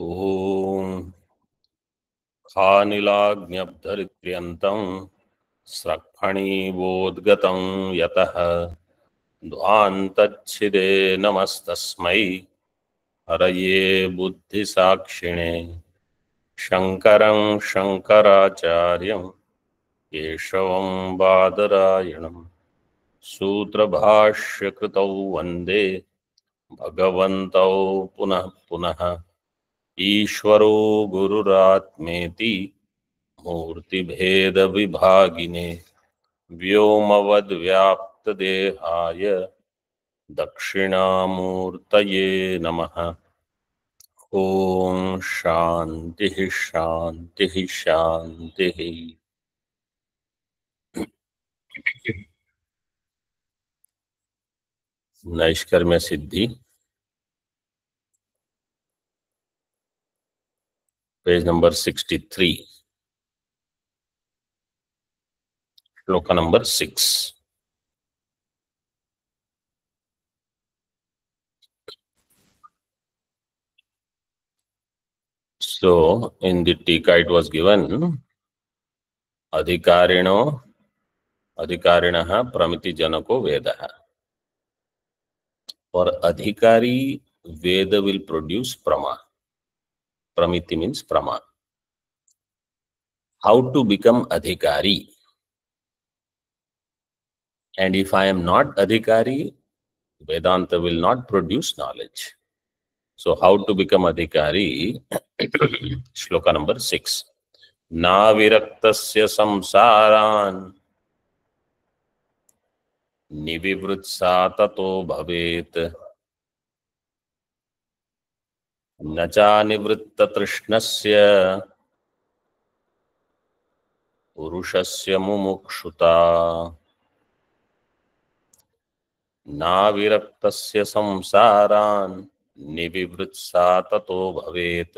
ओम खानिलाग्न्यब्धरित्यन्तं स्रक्फणीवोद्गतं यतः ध्वान्तच्छिदे नमस्तस्मै हरये बुद्धिसाक्षिणे शङ्करं शङ्कराचार्यं केशवं बादरायणं सूत्रभाष्यकृतौ वन्दे भगवन्तौ पुनः पुनः ईश्वरो गुरुरात्मेति मूर्तिभेद विभागिने व्योमवद्व्याप्तदेहाय दक्षिणामूर्तये नमः। ओम शांति शांति शांति। नैष्कर्म्य सिद्धि पेज नंबर 63 श्लोक number 6। So in the Tika it was given अधिकारिणः प्रमिति जनको वेदः। और अधिकारी वेद will produce prama. Pramiti means prama. How to become adhikari? And if I am not adhikari, Vedanta will not produce knowledge. So how to become adhikari? Shloka number 6. Na viraktasya samsaran nivivritsa tato bhavet nacha nivritta trishnasya purushasya mumukshuta ना विरक्तस्य संसारान् निविवृत्सा ततो भवेत्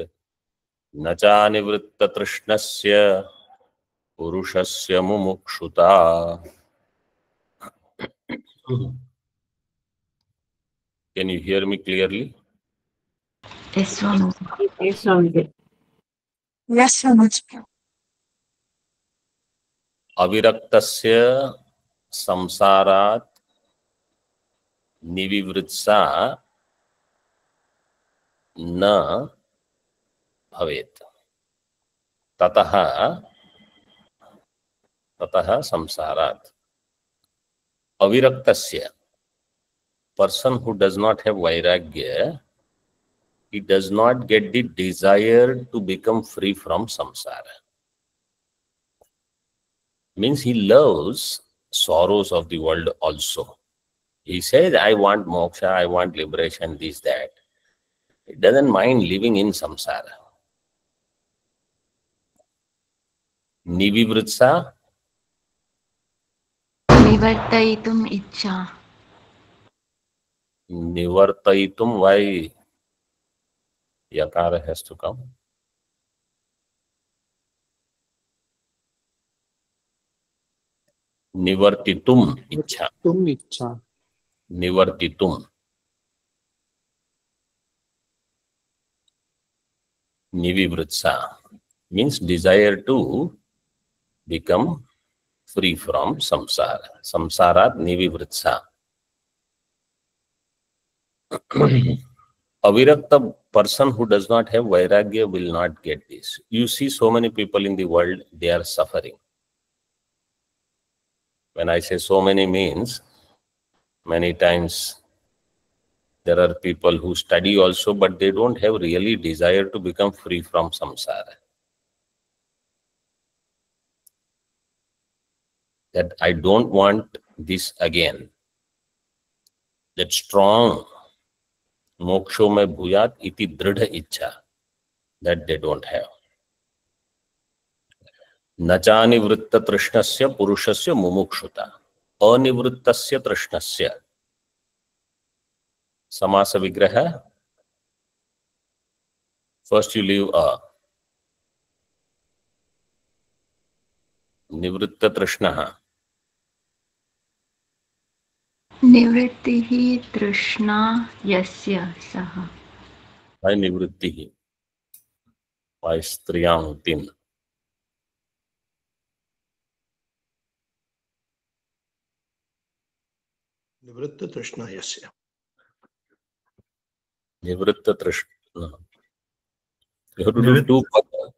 न चा निवृत्त तृष्णस्य पुरुषस्य मुमुक्षुता। Can you hear me clearly? Yes, Swami. Yes, Swami. Yes, Swami. अविरक्तस्य संसारात् निविवृत्सा न भवेत् ततः संसारात्। अविरक्तस्य, person who does not have vairagya, he does not get the desire to become free from samsara. Means he loves sorrows of the world also. He says, I want moksha, I want liberation, this, that. He doesn't mind living in samsara. Nivivritsa, Nivartaitum icha. nivartaitum, why yakara has to come? Nivartitum icha. Nivartitum. Nivivritsa means desire to become free from samsara. Samsarat nivivritsa. Avirakta person who does not have vairagya will not get this. You see so many people in the world, they are suffering. When I say so many means, many times there are people who study also, but they don't have really desire to become free from samsara. That I don't want this again. That strong moksho mein bhuyat iti dridha ichha, that they don't have. Nacha nivritta trishnasya purushasya mumukshuta. Anivrittasya trishnasya. Samasa vigraha. First you leave a. Nivritta trishnaha. Nivrittihi trishna yasya saha. Why nivrittihi? स्त्रियां 3. निवृत्त तृष्णा यस्य. निवृत्त तृष्णा. You have to do 2 pada.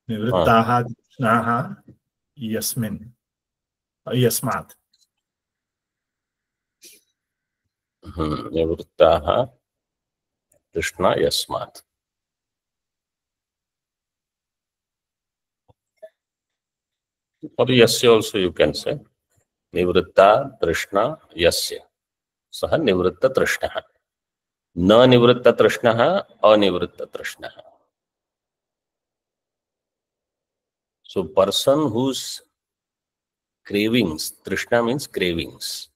निवृत्ताः तृष्णाः यस्मिन् यस्मात्. निवृत्ताः तृष्णा यस्मात्. Or yasya also you can say. Nivritta trishna yasya. Saha nivritta trishnaha. Na nivritta trishnaha, anivritta trishnaha. So person whose cravings, trishna means cravings.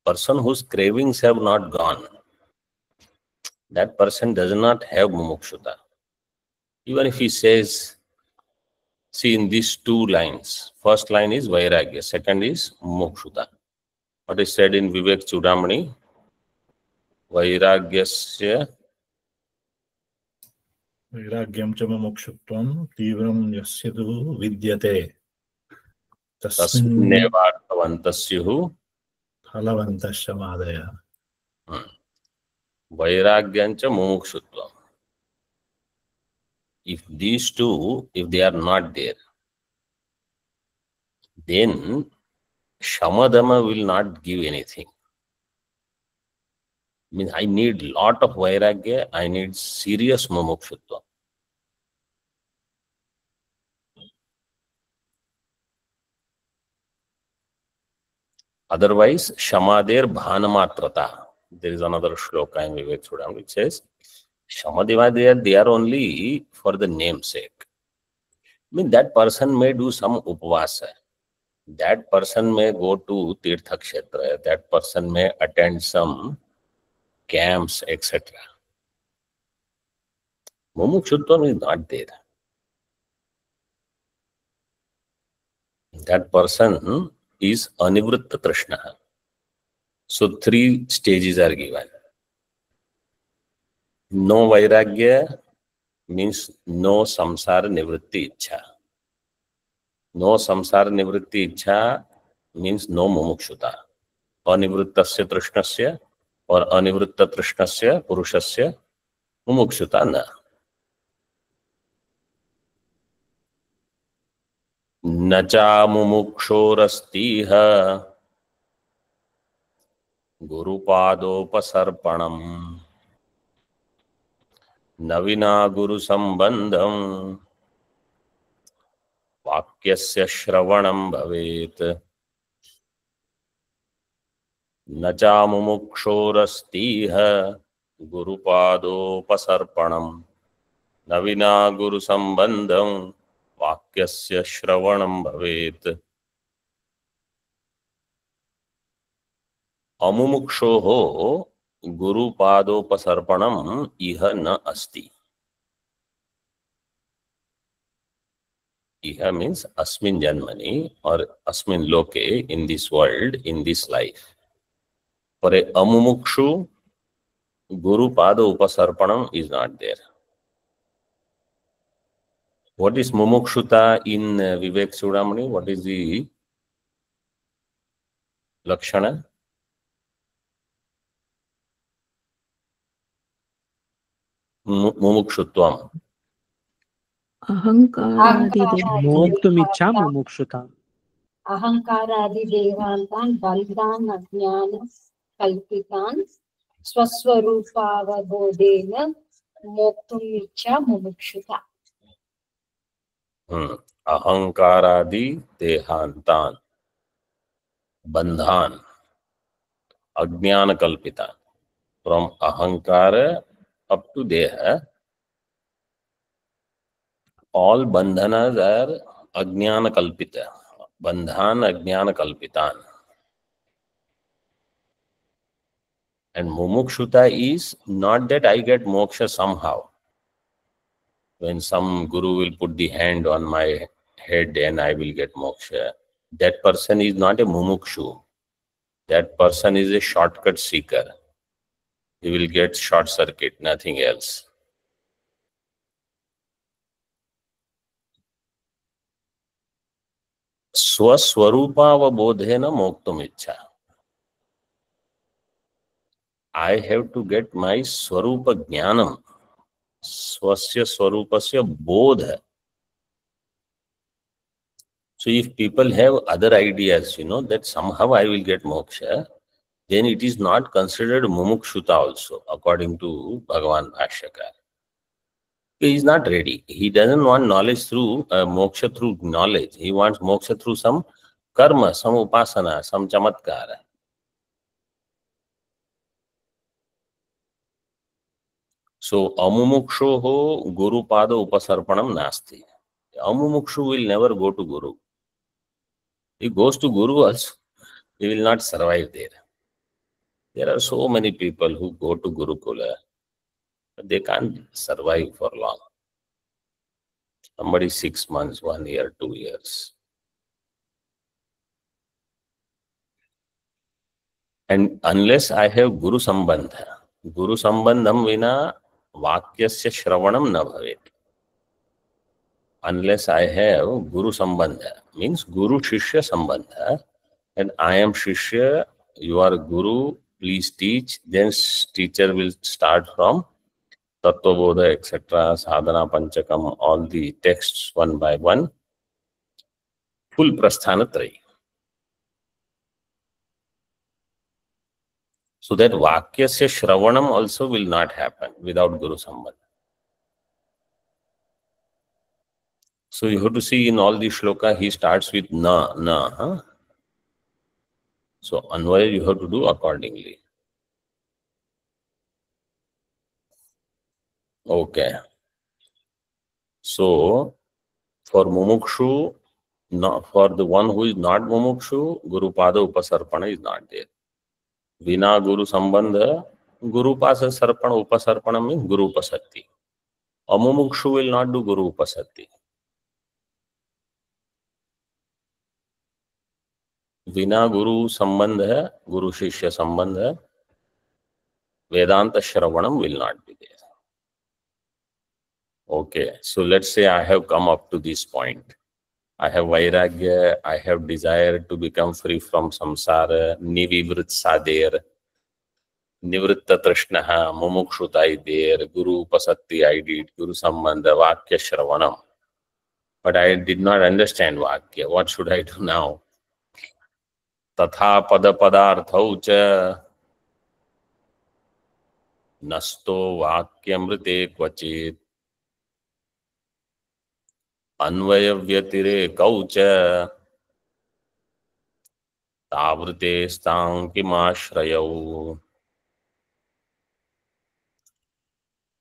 Person whose cravings have not gone, that person does not have mumukshuta. Even if he says, see in these 2 lines, first line is vairagya, second is mumukshuta. What is said in Vivek Chudamani? Vairagyasya वैराग्यं च मुमुक्षुत्वं तीव्रं यस्य तु विद्यते तस्मिन्नेवार्थवन्तस्युः फलवन्तश्च मादयः. vairagyam cha mumukshutvam. If these 2, if they are not there, then shamadama will not give anything. Means I need lot of vairagya, I need serious mumukshutva. Otherwise, shamader bhanamatrata. There is another shloka in Vivek Chudamani which says, shamadeva, they are only for the namesake. Means that person may do some upvasa. That person may go to Tirtha Kshetra. That person may attend some camps, etc. Mumukshutvam is not there. That person is anivritta trishna. So 3 stages are given. No vairagya means no samsara nivritti ichha. No samsara nivritti ichha means no mumukshuta. Anivrittasya trishnasya or anivritta trishnasya purushasya mumukshuta na. Nacha mumukshorastih gurupadopasarpanam navina guru sambandham vakyasya shravanam bhavet. Nacha mumukshorastih gurupadopasarpanam navina guru sambandham vakyasya shravanam bhavet. Amumukshoho gurupadopasarpanam iha na asti. Iha means asmin janmani or asmin loke, in this world, in this life. For a amumukshu, gurupadopasarpanam is not there. What is mumukshuta in Vivek Chudamani? What is the lakshana? Mumukshutvam. मोक्तुमिच्छा मुमुक्षुता. अहंकारादिदेवान्तान् बन्धान् अज्ञान कल्पितान् स्वस्वरूपावबोधेन मोक्तुमिच्छा मुमुक्षुता. अहंकारादि देहांतान बंधान अज्ञान कल्पिता. From ahankara up to deha, all bandhanas are ajnana kalpita. Bandhan ajnana kalpitan. And mumukshuta is not that I get moksha somehow. When some guru will put the hand on my head and I will get moksha. That person is not a mumukshu. That person is a shortcut seeker. He will get short circuit, nothing else. Swaswarupavabodhena moktum ichha. I have to get my Swarupa Jnanam. Swasya Swarupasya Bodha. So if people have other ideas, that somehow I will get moksha, then it is not considered mumukshuta also, according to Bhagavan Bhashyakar. He is not ready. He doesn't want knowledge through moksha through knowledge. He wants moksha through some karma, some upasana, some chamatkara. So amumukshoho guru pada upasarpanam nasti. Amumukshu will never go to Guru. He goes to Guru also. He will not survive there. There are so many people who go to Gurukula, but they can't survive for long. Somebody 6 months, 1 year, 2 years. And unless I have Guru Sambandham vina Vakyasya Shravanam na bhavet. Unless I have Guru Sambandha, means Guru Shishya Sambandha, and I am Shishya, you are Guru, please teach, then teacher will start from Tattva Bodha, etc., Sadhana Panchakam, all the texts one by one, full Prasthanatrayi. So that Vakyasya Shravanam also will not happen without Guru Sambandha. So you have to see in all the shloka, he starts with na. Huh? So Anvaya you have to do accordingly. Okay. So for Mumukshu, for the one who is not Mumukshu, Guru Pada Upasarpana is not there. Vina Guru Sambandha, Guru Pada Sarpana Upasarpana means Guru Upasatti. A Mumukshu will not do Guru Upasatti. Vina Guru Sambandha, Guru Shishya Sambandha, Vedanta Shravanam will not be there. Okay, so let's say I have come up to this point. I have Vairagya, I have desire to become free from samsara, Nivivrit Sader, Nivritta Trishnaha, Mumukshuta is there, Guru Upasatti I did, Guru Sambandha, Vakya Shravanam. But I did not understand Vakya. What should I do now? Tatha pada padarthau cha nasto vakyamrite kvachit अन्वय व्यतिरेकौ च तावृते स्थाङ्किमाश्रयौ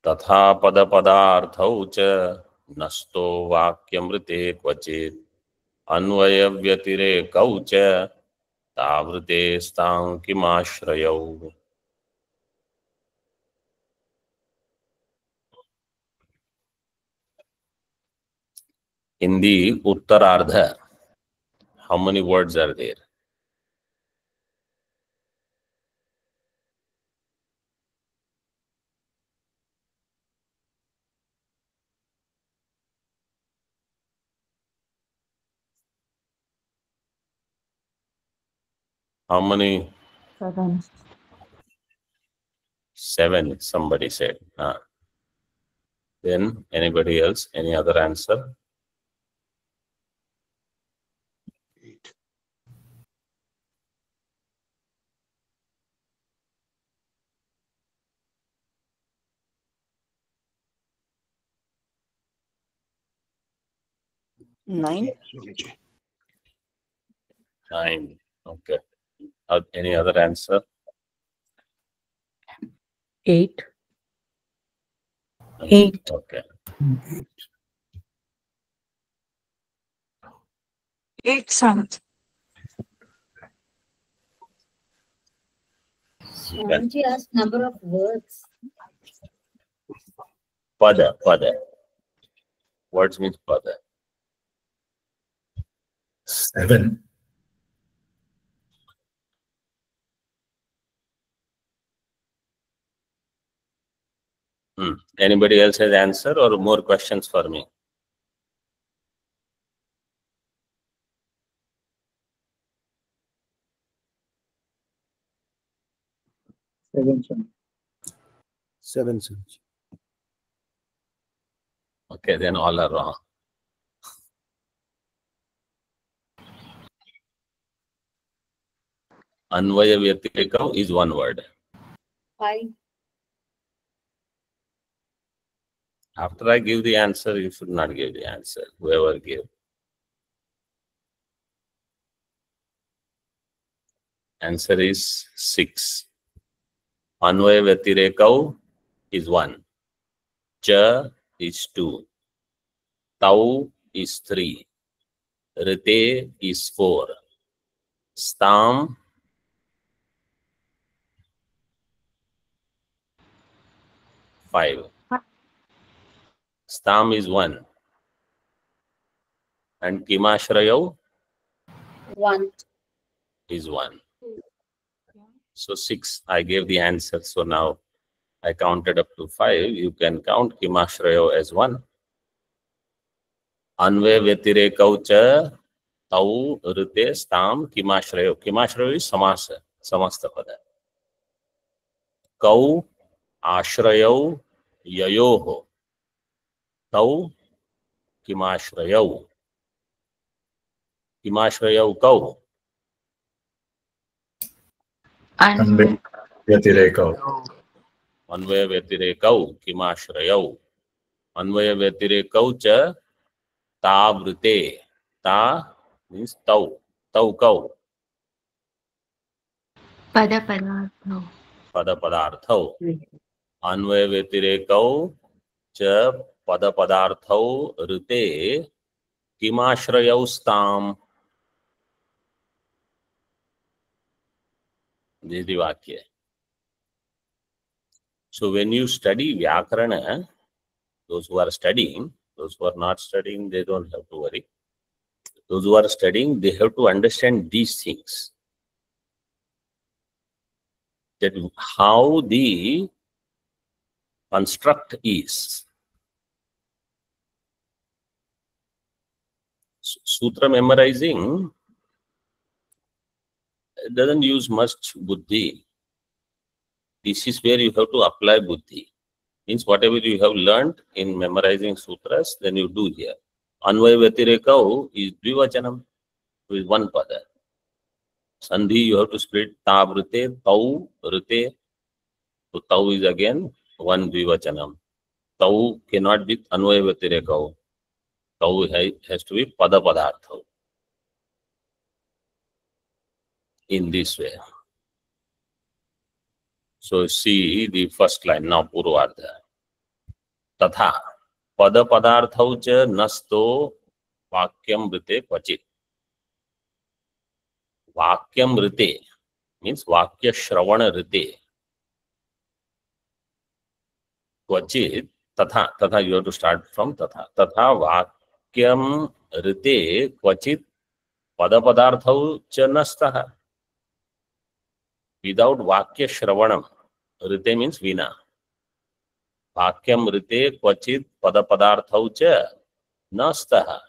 तथा पदपदार्थौ च नस्तो वाक्यमृते क्वचित् अन्वय व्यतिरेकौ च तावृते स्थाङ्किमाश्रयौ. In the Uttarardha, how many words are there? How many? 7. 7, somebody said. Then anybody else? Any other answer? 8. Nine. Swamiji. 9. Okay. Any other answer? 8. 8. Okay. 8 sons. Swamiji asked number of words. Pada. Words means pada. 7. Anybody else has answer or more questions for me? 7 sons. Okay, then all are wrong. Anvaya Vyatireka is one word. 5. After I give the answer, you should not give the answer. Whoever gave. Answer is 6. Anvaya Vyatireka is 1. Cha is 2. Tau is 3. Rite is 4. Stam 5. Stam is 1. And Kimashrayau 1. is 1. So 6, I gave the answer. So now I counted up to 5. You can count Kimashrayau as 1. Anvaya Vyatirekau cha Tau Rite Stam Kimashrayau. Kimashrayau is Samasa, Samasta Pada. Kau Ashrayau Yayoho. Tau Kimashrayau. Kimashrayau Kau. Anvaya Vyatireka. Anvaya Vyatirekau Kimashrayau. Anvaya Vyatirekau cha Tavrite. Ta means Tau. Tau Kau. Pada Padartho. Pada Padarthau. Anvaya Vyatirekau cha Pada Padarthau Rite Kimashrayau Stam. This is the Vakya. So when you study Vyakarana, those who are studying, those who are not studying, they don't have to worry. Those who are studying, they have to understand these things. That how the construct is. Sutra memorizing doesn't use much buddhi. This is where you have to apply buddhi. Means whatever you have learned in memorizing sutras, then you do here. Anvaya Vyatirekau is Dvivachanam, with one pada. Sandhi you have to split Tavrite, Tau, Rite. So Tau is again one Dvivachanam. Tau cannot be Anvaya Vyatirekau. Tau has to be Pada Padartha. In this way. So see the first line now, Purvardha. Tatha Pada Padarthau cha nasto Vakyam Rite Kvachit. Vakyam Rite means Vakya Shravana Rite. Kvachit Tatha. Tatha you have to start from Tatha. Tatha Vakyam Rite Kvachit Pada Padarthau cha nastaha. Without Vakya Shravanam, Rite means Vina. Vakyam Rite Kvachit Pada Padarthau cha nastaha.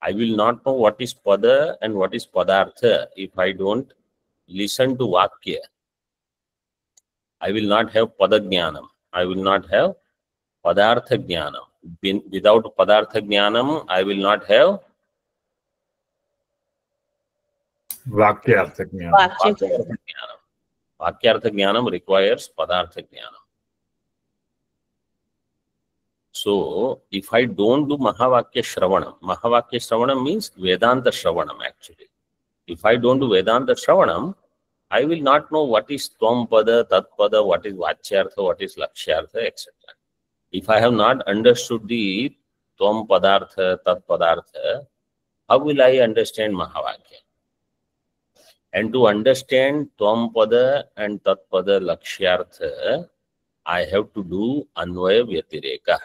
I will not know what is Pada and what is Padartha if I don't listen to Vakya. I will not have Pada Jnanam. I will not have Padartha Jnanam. Without Padartha Jnanam, I will not have Vakyartha Jnana. Vakyartha Jnanam. Vakyartha Jnanam requires Padartha Jnanam. So, if I don't do Mahavakya Shravanam means Vedanta Shravanam actually. If I don't do Vedanta Shravanam, I will not know what is Tvam Pada, Tat Pada, what is Vachyartha, what is Lakshyartha, etc. If I have not understood the Tvam Padartha, Tat Padartha, how will I understand Mahavakya? And to understand Tvam Pada and Tat Pada Lakshyartha, I have to do Anvaya Vyatireka.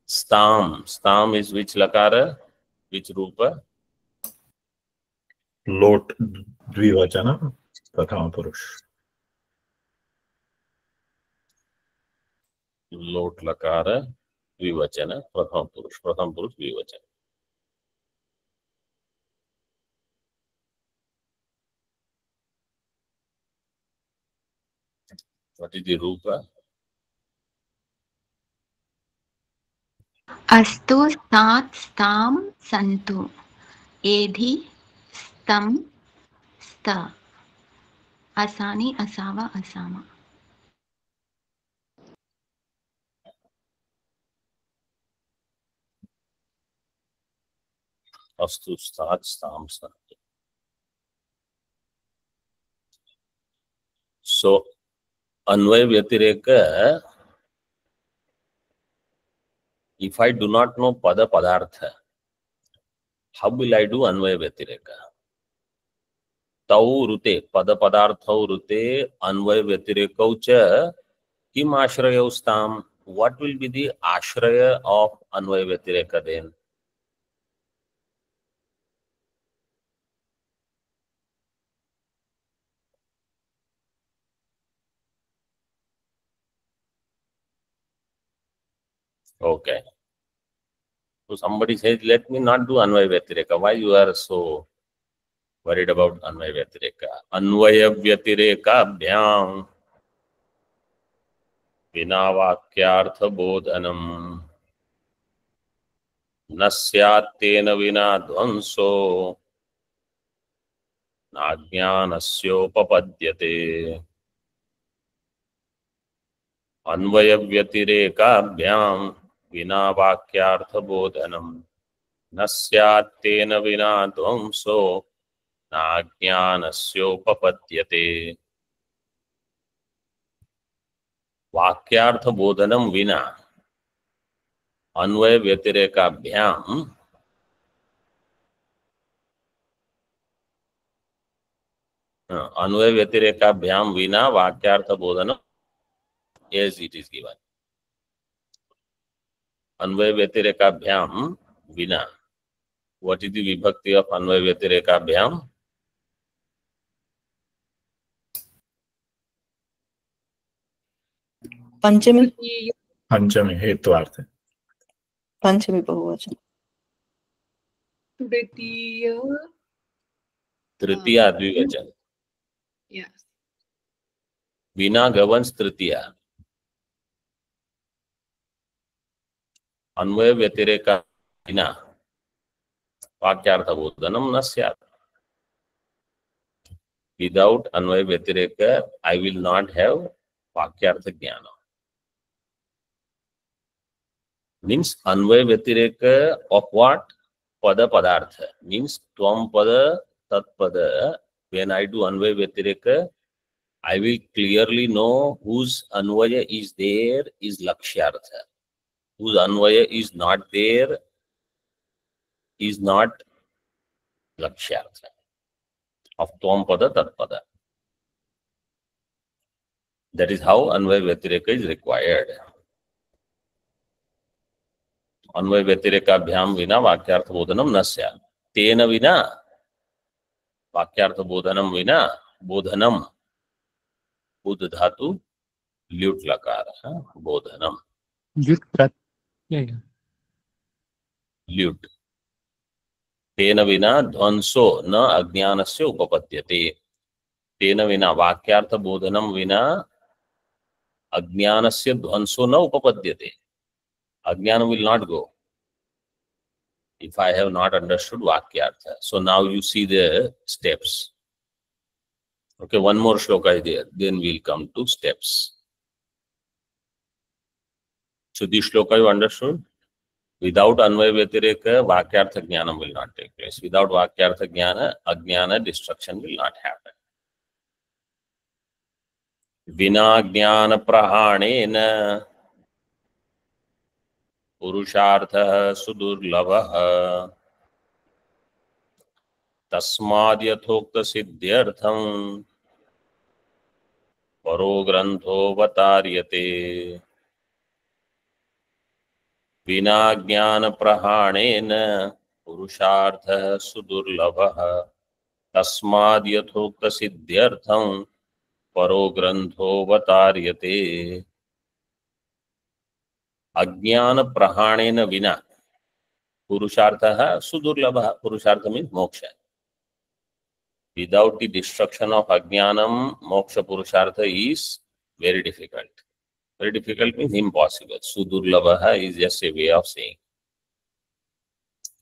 Stam is which lakara? Which rupa? Lot Dvivachana, Prathama Purush. Lot lakara, Dvivachana, Prathama Purush. Prathama Purush, Dvivachana. What is the rupa? अस्तु स्तात् स्तां सन्तु एधि स्तं स्त असानि असाव Assam Astu stat stam stat. So Anvaya Vyatireka, if I do not know Pada Padartha, how will I do Anvaya Vyatireka? Tau Rute, Pada Padarthau Rute, Anvaya Vyatireka cha Kim Ashraya Ustam. What will be the Ashraya of Anvaya Vyatireka then? Okay. So somebody says, let me not do Anvaya Vyatireka. Why you are so worried about Anvaya Vyatireka? Anvaya Vyatireka Bhyam Vina Vakyartha Bodhanam Nasyatena Vina Dvanso Najnanasyopapadyate. Anvaya Vyatireka Bhyam Vina Vakyartha Bodhanam Nasyatena Vina Dvanso Najnanasyopapadyate. वाक्यार्थ बोधनम विना अन्वय व्यतिरेकाभ्याम अन्वय व्यतिरेकाभ्याम विना वाक्यार्थ बोधनम as it is given. अन्वय व्यतिरेकाभ्याम विना. What is the vibhakti of अन्वय व्यतिरेकाभ्याम? पंचमी पंचमी हेत्वार्थ. पंचमी बहुवचन तृतीय तृतीया द्विवचन. yes विना गवंस तृतीया. अन्वय व्यतिरेका विना वाक्यार्थ बोधनम न स्यात्. Without Anvay व्यतिरेका, I will not have वाक्यार्थ ज्ञान. Means Anvay व्यतिरेका of what? Pada padartha. Means tvam pada tat pada. When I do Anvay व्यतिरेका, I will clearly know whose Anvay is there is lakshyartha. Whose Anvay is not there is not lakshyartha of tvam pada tat pada. That is how Anvay व्यतिरेका is required. अन्वय व्यतिरेकाभ्याम विना वाक्यार्थ बोधनम न स्यात्. तेन विना वाक्यार्थ बोधनम विना बोधनम बुध धातु ल्युट लकार बोधनम ल्युट. तेन विना ध्वंसो न अज्ञानस्य उपपद्यते. तेन विना वाक्यार्थ बोधनम विना अज्ञानस्य ध्वंसो न उपपद्यते. Ajnana will not go if I have not understood Vakyartha. So now you see the steps. Okay, one more shloka is there. Then we'll come to steps. So this shloka you understood? Without Anvaya Vyatireka, Vakyartha Jnana will not take place. Without Vakyartha Jnana, Ajnana destruction will not happen. Vina Jnana Prahanena पुरुषार्थः सुदुर्लभः तस्माद् यथोक्त सिद्ध्यर्थं परो ग्रन्थोऽवतार्यते. विना ज्ञान प्रहाणेन पुरुषार्थः सुदुर्लभः तस्माद् यथोक्त सिद्ध्यर्थं परो ग्रन्थोऽवतार्यते. अज्ञान प्रहाणेन विना पुरुषार्थः सुदुर्लभः. पुरुषार्थ means moksha. Without the destruction of ajnanam, moksha purushartha is Very difficult. Very difficult means impossible. Sudurlabha is just a way of saying.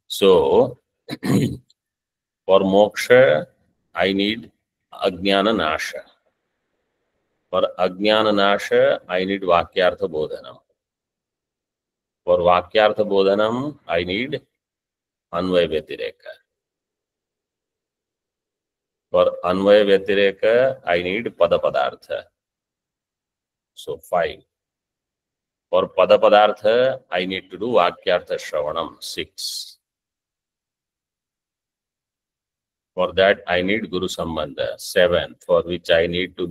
So, for moksha, I need ajnana nasha. For ajnana nasha, I need vakyartha bodhanam. For vakyartha bodhanam, I need anvaya vyatireka. For anvaya vyatireka, I need pada padartha. So 5. For pada padartha, I need to do vakyartha shravanam. 6. For that, I need guru sambandha. 7. For which I need to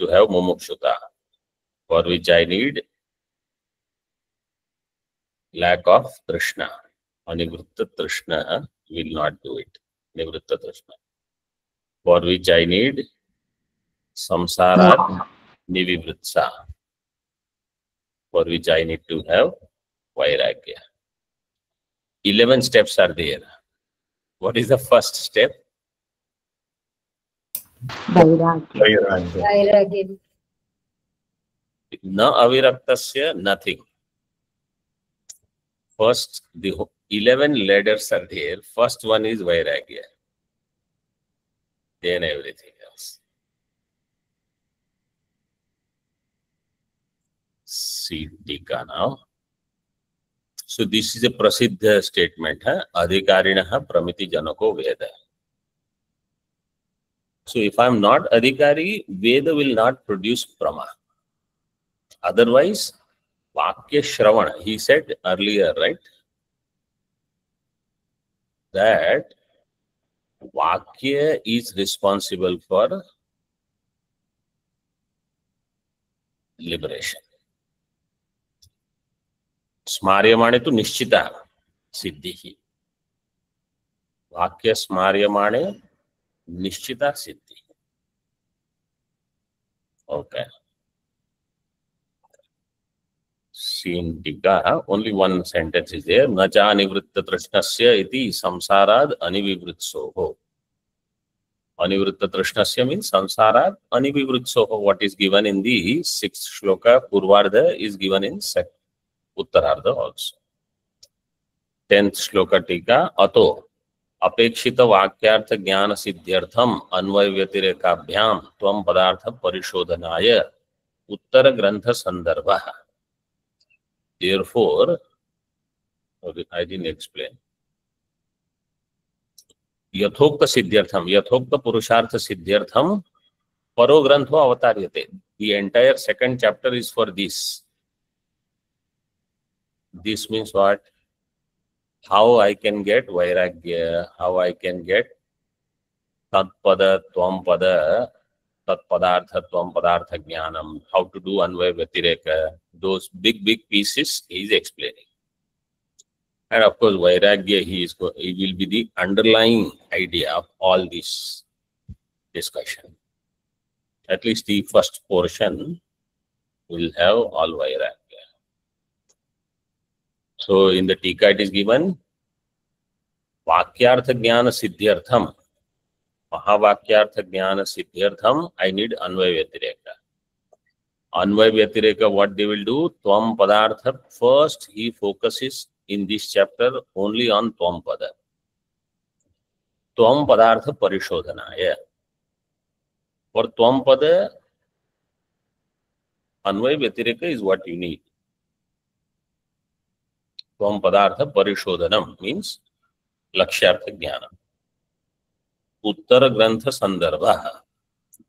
have mumukshutta. For which I need lack of trishna. Anivritta trishna will not do it. Nivritta trishna. For which I need samsara nivivritsa. For which I need to have vairagya. 11 steps are there. What is the first step? Vairagya. Vairagya. Na aviraktasya, nothing. First, the 11 ladders are there. First one is vairagya. Then everything else. See Tika now. So this is a prasiddha statement. Adhikarinaha pramiti janako veda. So if I am not adhikari, Veda will not produce prama. Otherwise, Vakya Shravana, he said earlier, right? That Vakya is responsible for liberation. Smaryamane tu nishchita siddhi. Vakya smaryamane nishchita siddhi. Okay. See Tika, only one sentence is there. Nacha anivritta trishnasya iti samsarad anivivritsoho. Anivritta trishnasya means samsarad anivivritsoho. What is given in the 6th shloka, Purvardha, is given in Uttarardha also. 10th shloka Tika, Ato अपेक्षित वाक्यार्थ ज्ञान सिद्ध्यर्थम अन्वय व्यतिरेकाभ्याम त्वं पदार्थ परिशोधनाय उत्तर ग्रंथ संदर्भः. Therefore, I didn't explain. यथोक्त सिद्ध्यर्थम, यथोक्त पुरुषार्थ सिद्ध्यर्थम परो ग्रंथो अवतार्यते. The entire 2nd chapter is for this. This means what? How I can get vairagya, how I can get tatpada, tvam padartha jnanam, how to do anvaya vyatireka. Those big pieces he is explaining. And of course, vairagya, he will be the underlying idea of all this discussion. At least the first portion will have all vairagya. So in the Tika it is given Vakyartha Jnana Siddhyartham. Mahavakyartha Jnana Siddhyartham, I need Anvaya Vyatireka. Anvaya Vyatireka, what they will do? Tvam Padartha. First, he focuses in this chapter only on Tvam Pada. Tvam Padartha Parishodhanaya. For Tvam Pada, Anvaya Vyatireka is what you need. Tvam Padartha Parishodhanam means Lakshyartha Jnanam. Uttara Grantha Sandarbha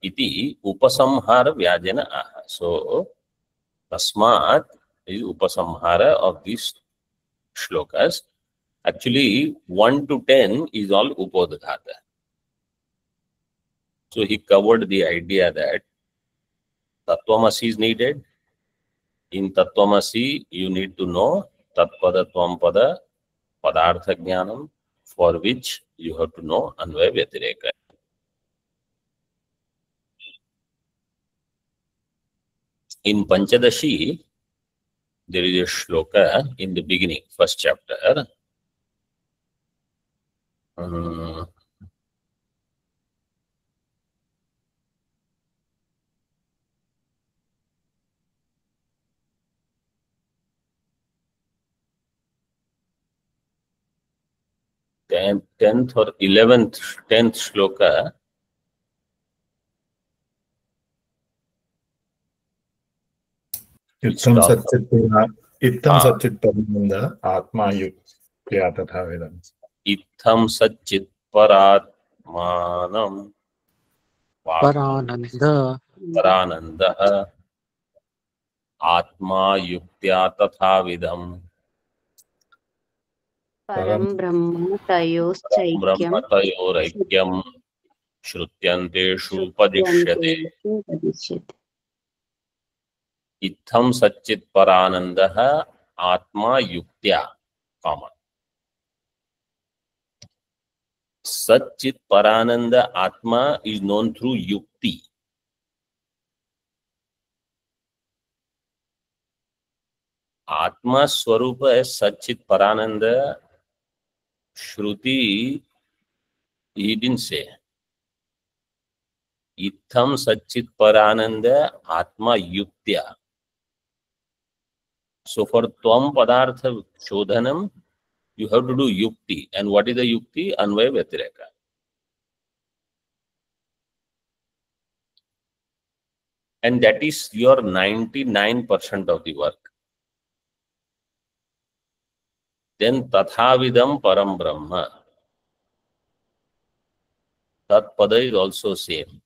iti Upasamhara Vyajana aha. So, Tasmat is Upasamhara of these shlokas. Actually, 1 to 10 is all Upodhata. So, he covered the idea that Tattvamasi is needed. In Tattvamasi, you need to know Tatpada, Tvampada, Padartha Jnanam, for which you have to know Anvaya Vyatireka. In Panchadashi, there is a shloka in the beginning, first chapter. and 10th or 10th shloka. इत्थं हाँ। सच्चित् परमानंद आत्मा युक्त्या तथा वेदम्। इत्थं सच्चित् परात्मानं परानंद परानन्दः आत्मा युक्त्या तथाविधम्। परं ब्रह्म तयोश्चैक्यं ब्रह्मतयोरैक्यं श्रुत्यन्तेषु उपदिश्यते। उपदिश्यते। इत्थं सच्चित् परानन्दः आत्मा युक्त्या, कॉमन। सच्चित् परानंद आत्मा is known through yukti. आत्मा स्वरूप है सच्चित परानंद। श्रुति he didn't say. इत्थम सच्चित परानंद आत्मा युक्त्या. So for tvam padartha shodhanam, you have to do yukti. And what is the yukti? Anvaya vyatireka. And that is your 99% of the work. Then tathavidam param brahma. Tat pada is also same.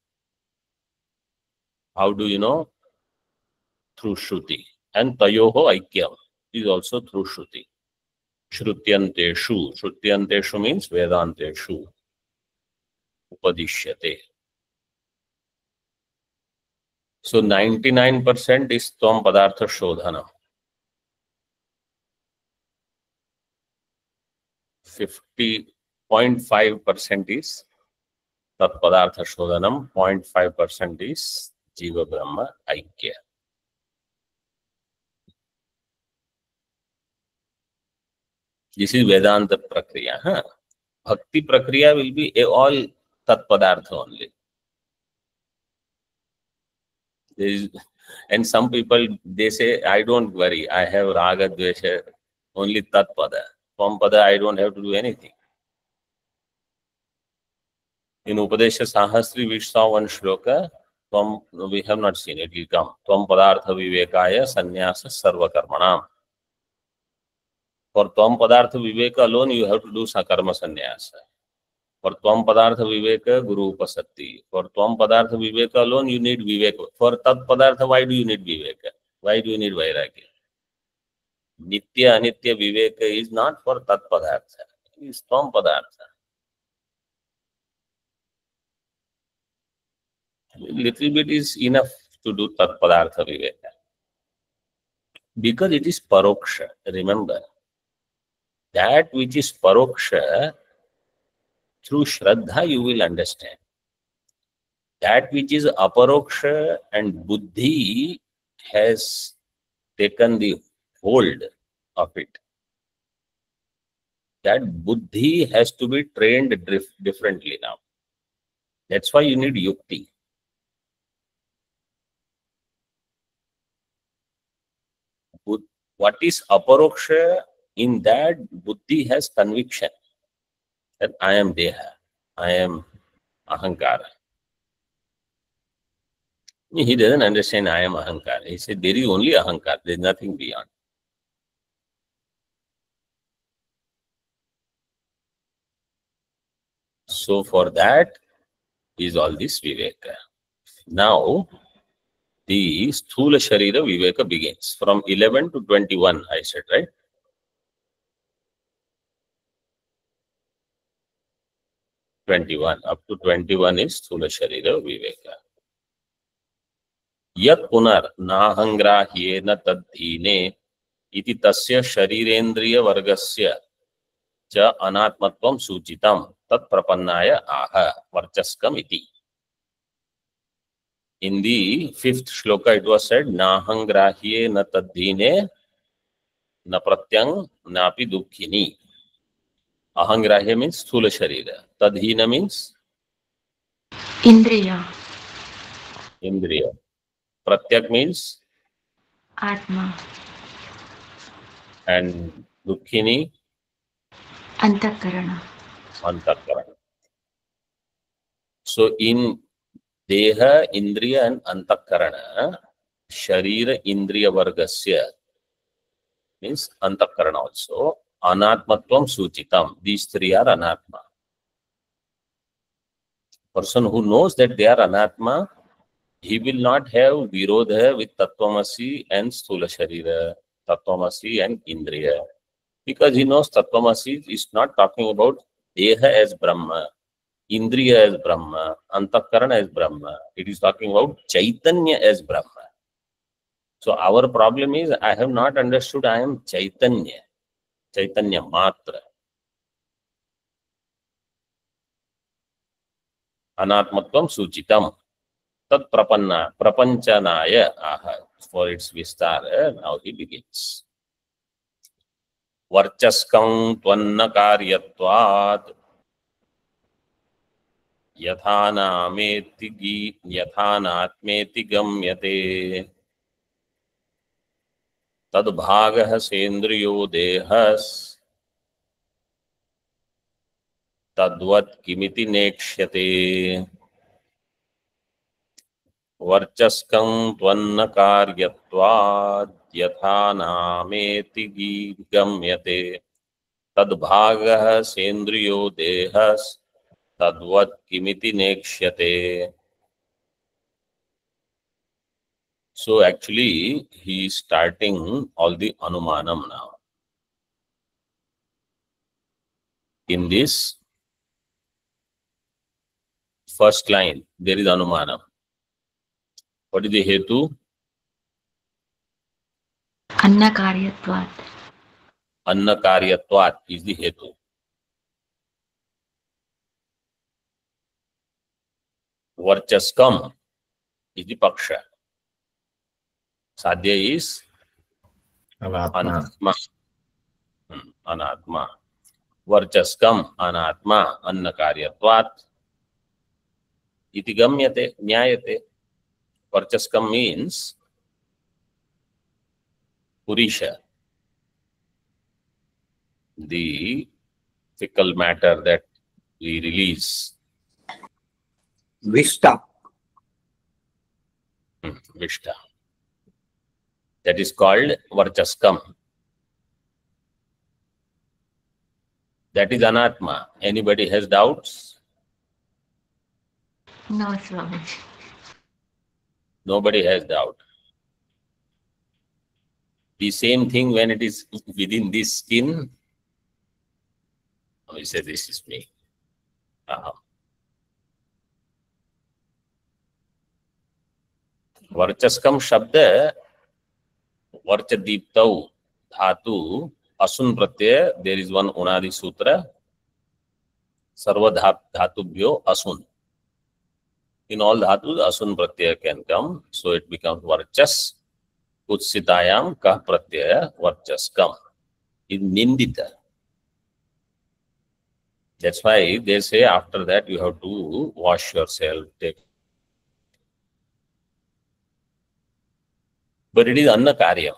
How do you know? Through Shruti. And tayoho aikyam is also through Shruti. Shrutyanteshu. Shrutyanteshu means Vedanteshu. Upadishyate. So 99% is Tvam Padartha Shodhana. 0.5% is Tat Padartha Shodhanam. 0.5% is Jiva Brahma Aikya. This is Vedanta Prakriya. Huh? Bhakti Prakriya will be all Tat Padartha only. And some people, they say, I don't worry, I have Raga Dvesha, only Tat Pada. Tvam Pada, I don't have to do anything. In Upadesha Sahasri, we saw one shloka, we have not seen it, it will come. Tvam Padartha Vivekaya Sannyasa Sarva Karmanam. For Tvam Padartha Viveka alone, you have to do Sakarma Sannyasa. For Tvam Padartha Viveka, Guru Upasatti. For Tvam Padartha Viveka alone, you need Viveka. For Tat Padartha, why do you need Viveka? Why do you need Vairagya? Nitya Anitya Viveka is not for Tat Padartha. It is Tvam Padartha. Little bit is enough to do Tat Padartha Viveka. Because it is Paroksha. Remember, that which is Paroksha, through Shraddha you will understand. That which is Aparoksha and Buddhi has taken the hold of it. That Buddhi has to be trained differently now. That's why you need Yukti. What is Aparoksha? In that, Buddhi has conviction that I am Deha, I am Ahankara. He doesn't understand I am Ahankara. He said there is only Ahankara, there is nothing beyond. So for that is all this Viveka. Now, the Sthula Sharira Viveka begins from 11 to 21, I said, right? Up to 21 is Sthula Sharira Viveka. Yat punar nahangrahyena tadhine iti tasya sharirendriya vargasya cha anatmatvam suchitam tat prapannaya aha varchaskam iti. In the 5th shloka it was said nahangrahyena tadhine na pratyang napi dukkhini. Ahangrahya means Sthula Sharira. Tadhina means Indriya. Indriya. Pratyak means Atma. and Dukkhini Antakarana. Antakaran. So in Deha, Indriya and Antakarana, Sharira Indriya Vargasya means Antakarana also. Anatmatvam Suchitam. These three are Anatma. Person who knows that they are Anatma, he will not have Virodha with Tattvamasi and Sthula Sharira, Tattvamasi and Indriya. Because he knows Tattvamasi is not talking about Deha as Brahma, Indriya as Brahma, Antakarana as Brahma. It is talking about Chaitanya as Brahma. So our problem is, I have not understood I am Chaitanya, Chaitanya Matra. Anatmatvam Suchitam. Tat Prapanchanaya aha. For its Vistara, now he begins. Varchaskam Tvanna Karyatvad Yathanatmeti Gamyate Tad Bhagah Sendriyo Dehas Tadvat Kimiti Nekshyate Varchaskam Tvanna Karyatvad Yathanameti Gamyate Tad Bhagah Sendriyo Dehas Tadvat Kimiti Nekshyate. So actually he is starting all the Anumanam now. In this first line, there is Anumanam. What is the Hetu? Anna Karyatvat. Anna Karyatvat is the Hetu. Varchaskam is the Paksha. Sadhya is Anatma. Anatma. Varchaskam Anatma Anna Karyatvat iti gamyate, nyayate. Varchaskam means Purisha, the fickle matter that we release. Vishta. Vishta. That is called Varchaskam. That is Anatma. Anybody has doubts? No, Swamiji. Nobody has doubt. The same thing when it is within this skin. We say this is me. Varchaskam Shabda, Varchadiptau Dhatu, Asun Pratyaya, there is one Unadi Sutra, Sarva Dhatubhyo Asun. In all dhatus, Asun Pratyaya can come, so it becomes Varchas, Kutsitayam Kah Pratyaya, Varchaskam. In Nindita. That's why they say after that you have to wash yourself, take. But it is Anna Karyam.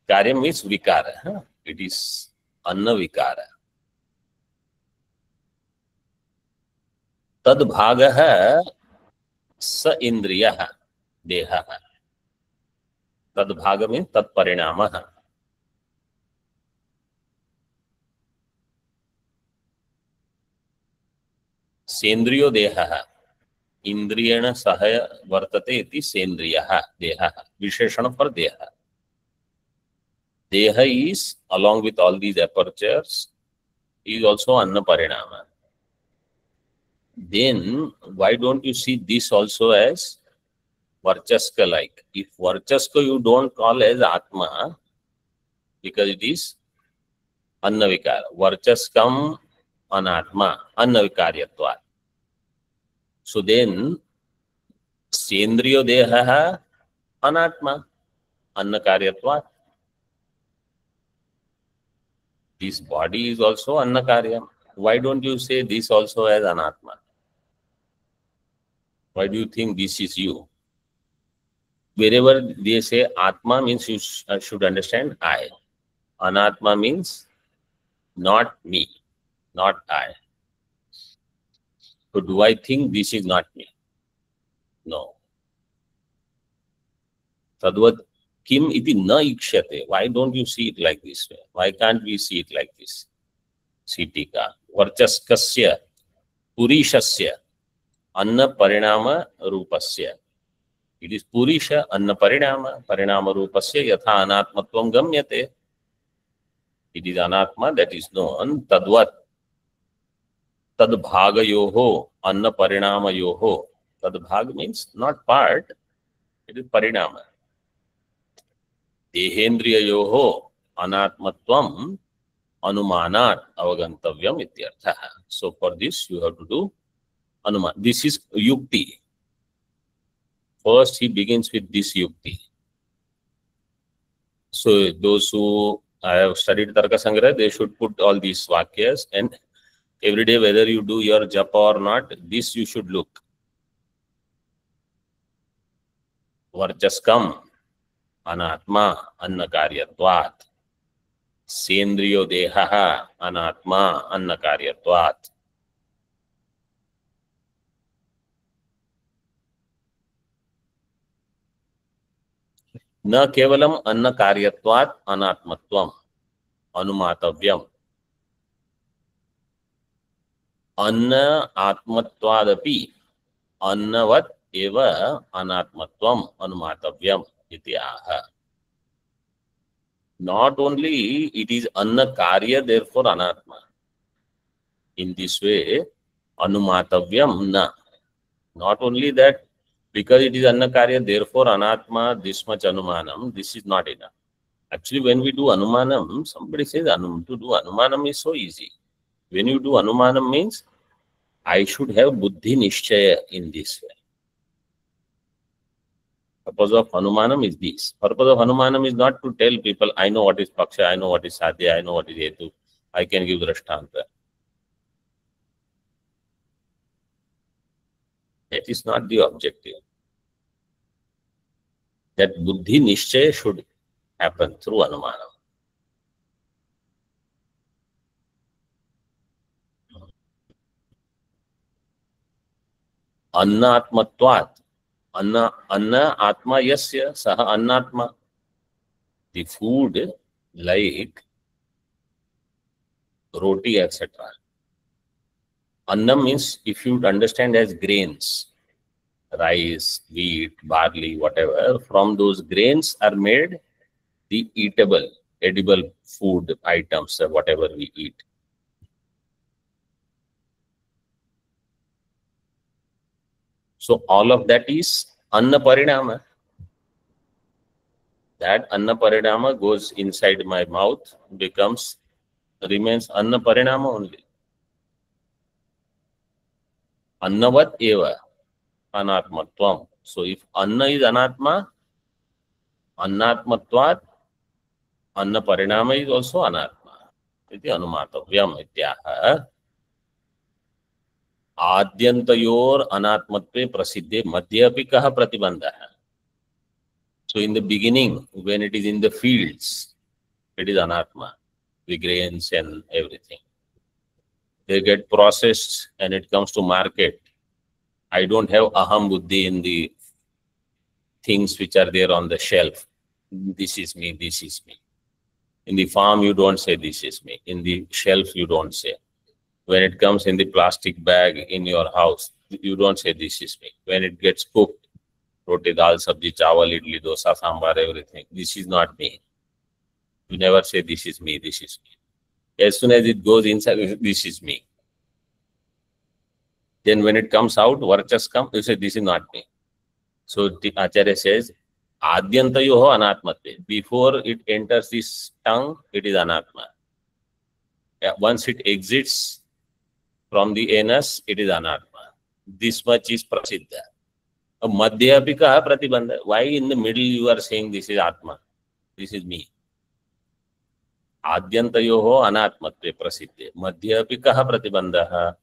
Karyam means Vikara. It is Anna Vikara. Tad Bhagaha Sa Indriyaha Dehaha. Tad Bhaga means Tad Parinamaha. Sendriyo Dehaha. Indriyana Sahaya Vartate iti Sendriyaha Dehaha. Visheshana for Deha. Deha is, along with all these apertures, is also Anna Parinama. Then, why don't you see this also as Varchaska like? If Varchaska you don't call as Atma, because it is Anna Vikara. Varchaskam Anatma, Anna Vikaryatvat. So then, Sendriyo Dehaha Anatma, Anna Karyatvat. This body is also Anna Karyam. Why don't you say this also as Anatma? Why do you think this is you? Wherever they say Atma means you should understand I. Anatma means not me, not I. So do I think this is not me? No. Tadvat kim iti na ikshate. Why don't you see it like this way? Why can't we see it like this? Sitika. Varchaskasya purishasya anna parinama rupasya. It is purisha anna parinama rupasya yatha anatmatvam gamyate. It is anatma that is known. Tadvat tadbhagayoho anna parinamayoho. Tadbhag means not part, it is parinama. Dehendriyayoho anatmatvam anumanat avagantavyam ityartha. So for this you have to do anuman. This is yukti. First he begins with this yukti. So those who have studied Tarka Sangraha, they should put all these vakyas, and every day whether you do your japa or not, this you should look. Varchaskam anatma annakaryatvat. Sendriyo dehaha anatma annakaryatvat. न केवलम अन्न कार्यत्वात् अनात्मत्वम अनुमातव्यम. अन्न आत्मत्वादपि अन्नवत् एव अनात्मत्वम अनुमातव्यम इति आह. Not only it is anna karya, therefore anatma. In this way, anumatavyam na. Not only that, because it is anna karya, therefore anatma, this much anumanam, this is not enough. Actually, when we do anumanam, somebody says to do anumanam is so easy. When you do anumanam means, I should have buddhi nishchaya in this way. Purpose of Hanumanam is this. Purpose of Hanumanam is not to tell people, I know what is Paksha, I know what is Sadhya, I know what is Hetu, I can give Drashtanta. That is not the objective. That Buddhi Nishchaya should happen through Hanumanam. Anna Atmatvat. Anna Atma Yasya Saha Annatma. The food like roti, etc. Anna means, if you understand as grains, rice, wheat, barley, whatever, from those grains are made the eatable, edible food items, whatever we eat. So all of that is Anna Parinama. That Anna Parinama goes inside my mouth, remains Anna Parinama only. Annavat eva anatmatvam. So if Anna is anatma, annatmatvat, Anna Parinama is also anatma. Iti anumatavyam ityaha. Adyantayor anatmatve prasiddhe madhyapi kaha pratibandha. So in the beginning, when it is in the fields, it is anatma, the grains and everything. They get processed and it comes to market. I don't have aham buddhi in the things which are there on the shelf. This is me, this is me. In the farm, you don't say this is me. In the shelf, you don't say. When it comes in the plastic bag in your house, you don't say this is me. When it gets cooked, roti, dal, sabji, chawal, idli, dosa, sambar, everything, this is not me. You never say this is me, this is me. As soon as it goes inside, this is me. Then when it comes out, varchas come, you say this is not me. So the Acharya says, Adyantayoho anatmate. Before it enters this tongue, it is anatma. Once it exits from the anus, it is anatma. This much is prasiddha. Madhyapika pratibandha. Why in the middle you are saying this is atma? This is me. Adyantayoho anatmatve prasiddhe. Madhyapika pratibandha.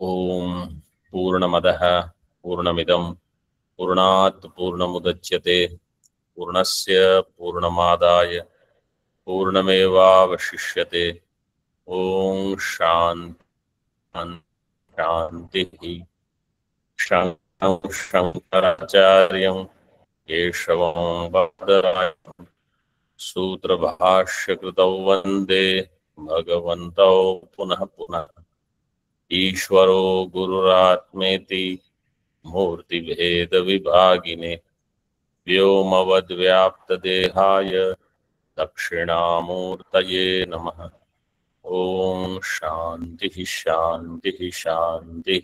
Om Purnamadaha Purnamidam Purnat Purnamudachyate Purnasya Purnamadaya Purnameva Vashishyate Om Shanti शंकराचार्यं केशवं बादरायणं सूत्रभाष्यकृतौ वन्दे भगवन्तौ पुनः पुनः। ईश्वरो गुरुरात्मेति मूर्तिभेदविभागिने व्योमवद्व्याप्तदेहाय दक्षिणामूर्तये नमः। ओम शांति शांति शांति।